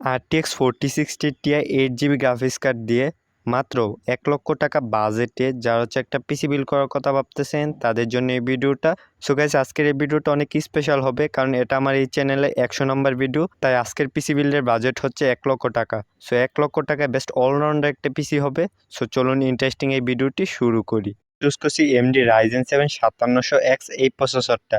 RTX 4060 Ti 8 GB graphics card দিয়ে মাত্র 1 লক্ষ টাকা বাজেটে যারা হচ্ছে একটা পিসি বিল্ড করার কথা ভাবতেছেন তাদের জন্য এই ভিডিওটা। সো গাইস, আজকের এই ভিডিওটা অনেক স্পেশাল হবে কারণ এটা আমার এই চ্যানেলে 100 নম্বর ভিডিও। তাই আজকের পিসি বিল্ডের বাজেট হচ্ছে 1 লক্ষ টাকা। সো 1 লক্ষ টাকায় বেস্ট অলরাউন্ডার একটা পিসি হবে। সো চলুন ইন্টারেস্টিং এই ভিডিওটি শুরু করি। চুজ করছি AMD Ryzen 7 5700X এই প্রসেসরটা।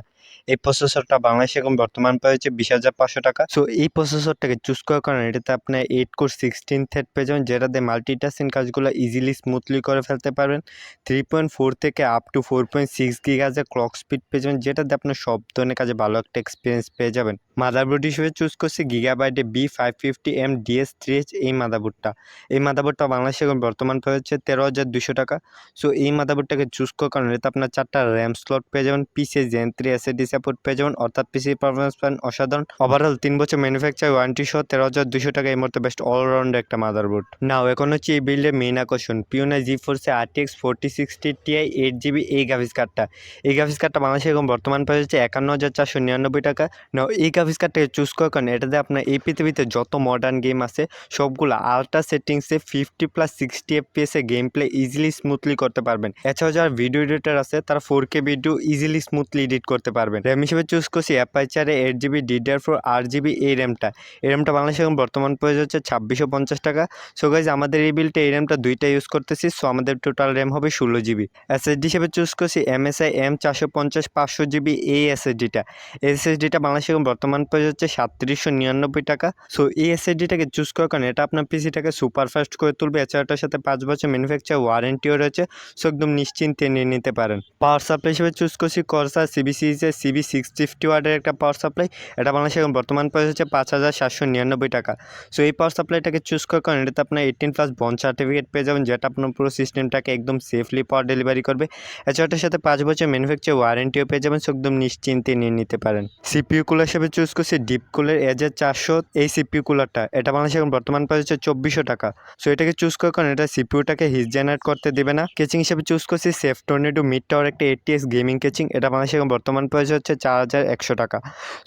এই প্রসেসরটা বাংলাদেশে এখন বর্তমান প্রাইস হচ্ছে 20,500 টাকা। সো এই প্রসেসরটাকে চুজ করার কারণে এটাতে আপনার 8 কোর 16 থ্রেড পেয়ে যাবেন, যেটাতে মাল্টিটাস্কিং কাজগুলো ইজিলি স্মুথলি করে ফেলতে পারবেন। 3.4 থেকে আপ টু 4.6 গিগাহার্টজের ক্লক স্পিড পেয়ে যাবেন, যেটাতে আপনার সব ধরনের কাজে ভালো একটা এক্সপিরিয়েন্স পেয়ে যাবেন। মাদারবোর্ড হিসেবে চুজ করছি গিগাবাইটে B550M DS3H এই মাদারবোর্ডটা। এই মাদারবোর্ডটা বাংলাদেশে এখন বর্তমান প্রাইস হচ্ছে 13,200 টাকা। সো এই মাদারবোর্ডটাকে চুজ করার কারণে এতে আপনার 4টা র্যাম স্লট পেয়ে যাবেন, পিসি Zen 3 SSD সাপোর্ট পেয়ে যাবেন, অর্থাৎ পিসি পারফরমেন্স পান অসাধারণ। ওভারঅল 3 বছর ম্যানুফ্যাকচার ওয়ারেন্টি সহ 13,200 টাকা এই মুহূর্তে বেস্ট অলরাউন্ড একটা মাদারবোর্ড। নাও এখন হচ্ছে এই বিল্ডের মেইন আকর্ষণ পিওনা GeForce RTX 4060 Ti 8 GB এই গ্রাফিক্স কার্ডটা। এই গ্রাফিক্স কার্ডটা বাংলাদেশে এখন বর্তমান প্রাইস হচ্ছে 51,499 টাকা। নাও এই গ্রাফিক্স কার্ডটাকে চুজ করার কারণে এটাতে আপনার এই পৃথিবীতে যত মডার্ন গেম আছে সবগুলো আল্ট্রা সেটিংসে 50+60 FPS এ গেম প্লে ইজিলি স্মুথলি করতে পারবেন। এছাড়াও যারা ভিডিও এডিটর আছে তারা 4K video easily smoothly edit করতে পারবেন। র্যাম হিসেবে চুজ করছি অ্যাপারচারে 8 GB DDR4 8 GB এই র্যামটা। এই র্যামটা বাংলাদেশে এখন বর্তমান প্রাইস হচ্ছে 2650 টাকা। সো গাইজ, আমাদের এই বিলটা এই র্যামটা দুইটা ইউজ করতেছি। সো আমাদের টোটাল র্যাম হবে 16 GB। SSD হিসেবে চুজ করছি MSI M450 500 GB এই SSDটা। এই SSDটা বাংলাদেশে এখন বর্তমান প্রাইস হচ্ছে 3799 টাকা। সো এই SSDটাকে চুজ করার কারণে এটা আপনার পিসিটাকে সুপার ফাস্ট করে তুলবে। এছাড়া এটার সাথে 5 বছর ম্যানুফ্যাকচার ওয়ারেন্টিও রয়েছে। সো একদম নিশ্চিন্তে নিয়ে নিতে পারেন। পাওয়ার সাপ্লাই হিসেবে চুজ করছি Corsair CB সিরিজের CB650 ওয়াটের একটা পাওয়ার সাপ্লাই। এটা বাংলাদেশে এখন বর্তমান প্রাইস হচ্ছে 5,799 টাকা। সো এই পাওয়ার সাপ্লাইটাকে চুজ করার কারণে এটাতে আপনার 18+ বন্ড সার্টিফিকেট পেয়ে যাবেন, যেটা আপনার পুরো সিস্টেমটাকে একদম সেফলি পাওয়ার ডেলিভারি করবে। এছাড়া এটার সাথে 5 বছর ম্যানুফ্যাকচার ওয়ারেন্টিও পেয়ে যাবেন। সো একদম নিশ্চিন্তে নিয়ে নিতে পারেন। CPU কুলার হিসেবে চুজ করছি ডিপকুলের AJ400 এই CPU কুলারটা। এটা বাংলাদেশে এখন বর্তমান প্রাইস হচ্ছে 2400 টাকা। সো এটাকে চুজ করার কারণে এটা CPUটাকে হিট জেনারেট করতে দেবে না। কেচিং হিসেবে চুজ করছি সেফ টর্নেডো মিড টাওয়ার একটা ATX গেমিং কেচিং। এটা বাংলাদেশে এখন বর্তমান প্রাইস হচ্ছে 4100 টাকা।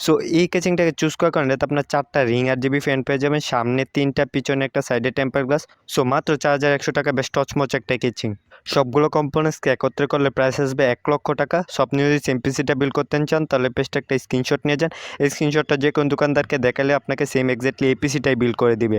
সো এই কেচিংটাকে চুজ করার কারণে এতে আপনার 4টা রিং RGB ফ্যান পেয়ে যাবেন, সামনে 3টা, পিছনে একটা, সাইডে টেম্পার গ্লাস। সো মাত্র 4100 টাকা বেশ টচমচ একটা কেচিং। সবগুলো কম্পোনেন্টসকে একত্রে করলে প্রাইস আসবে 1 লক্ষ টাকা। সো আপনি যদি সেম পিসিটা বিল্ড করতে চান তাহলে পেস্টে একটা স্ক্রিনশট নিয়ে যান। এই স্ক্রিনশটটা যে কোন দোকানদারকে দেখালে আপনাকে সেম এক্স্যাক্টলি এই পিসিটাই বিল্ড করে দিবে।